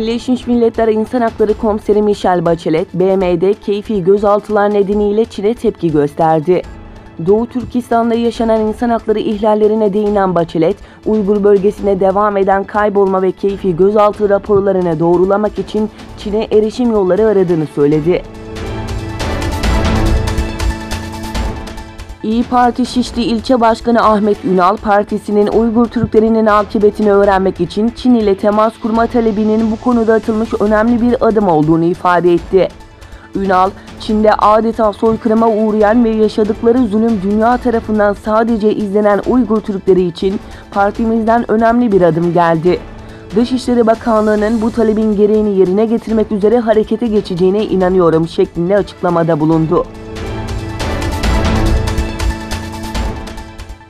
Birleşmiş Milletler İnsan Hakları Komiseri Michelle Bachelet, BM'de keyfi gözaltılar nedeniyle Çin'e tepki gösterdi. Doğu Türkistan'da yaşanan insan hakları ihlallerine değinen Bachelet, Uygur bölgesine devam eden kaybolma ve keyfi gözaltı raporlarını doğrulamak için Çin'e erişim yolları aradığını söyledi. İYİ Parti Şişli İlçe Başkanı Ahmet Ünal, partisinin Uygur Türklerinin akıbetini öğrenmek için Çin ile temas kurma talebinin bu konuda atılmış önemli bir adım olduğunu ifade etti. Ünal, Çin'de adeta soykırıma uğrayan ve yaşadıkları zulüm dünya tarafından sadece izlenen Uygur Türkleri için partimizden önemli bir adım geldi. Dışişleri Bakanlığı'nın bu talebin gereğini yerine getirmek üzere harekete geçeceğine inanıyorum şeklinde açıklamada bulundu.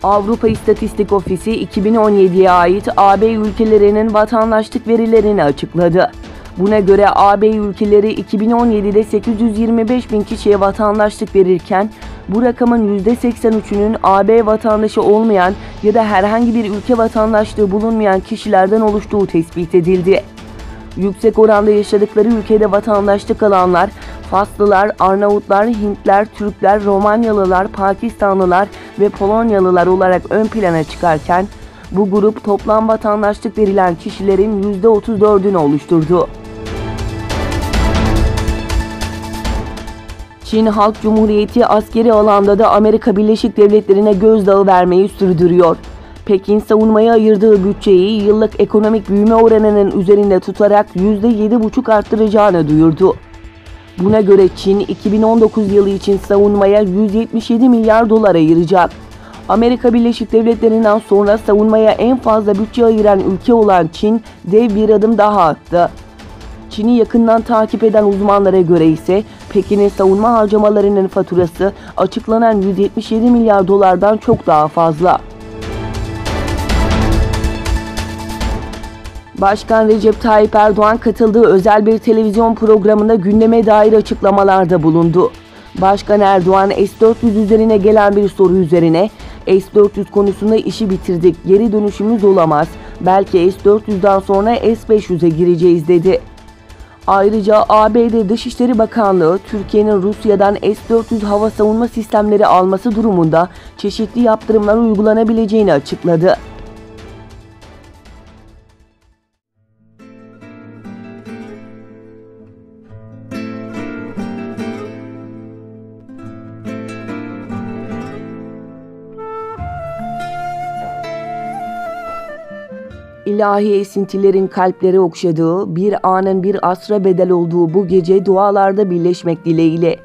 Avrupa İstatistik Ofisi 2017'ye ait AB ülkelerinin vatandaşlık verilerini açıkladı. Buna göre AB ülkeleri 2017'de 825 bin kişiye vatandaşlık verirken bu rakamın %83'ünün AB vatandaşı olmayan ya da herhangi bir ülke vatandaşlığı bulunmayan kişilerden oluştuğu tespit edildi. Yüksek oranda yaşadıkları ülkede vatandaşlık alanlar, Faslılar, Arnavutlar, Hintler, Türkler, Romanyalılar, Pakistanlılar ve Polonyalılar olarak ön plana çıkarken, bu grup toplam vatandaşlık verilen kişilerin %34'ünü oluşturdu. Çin Halk Cumhuriyeti askeri alanda da Amerika Birleşik Devletleri'ne gözdağı vermeyi sürdürüyor. Pekin savunmaya ayırdığı bütçeyi yıllık ekonomik büyüme oranının üzerinde tutarak %7,5 arttıracağını duyurdu. Buna göre Çin 2019 yılı için savunmaya 177 milyar dolar ayıracak. Amerika Birleşik Devletleri'nden sonra savunmaya en fazla bütçe ayıran ülke olan Çin dev bir adım daha attı. Çin'i yakından takip eden uzmanlara göre ise Pekin'in savunma harcamalarının faturası açıklanan 177 milyar dolardan çok daha fazla. Başkan Recep Tayyip Erdoğan katıldığı özel bir televizyon programında gündeme dair açıklamalarda bulundu. Başkan Erdoğan S-400 üzerine gelen bir soru üzerine S-400 konusunda işi bitirdik, geri dönüşümüz olamaz, belki S-400'den sonra S-500'e gireceğiz dedi. Ayrıca ABD Dışişleri Bakanlığı, Türkiye'nin Rusya'dan S-400 hava savunma sistemleri alması durumunda çeşitli yaptırımlar uygulanabileceğini açıkladı. İlahi esintilerin kalpleri okşadığı, bir anın bir asra bedel olduğu bu gece dualarda birleşmek dileğiyle.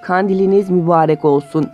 Kandiliniz mübarek olsun.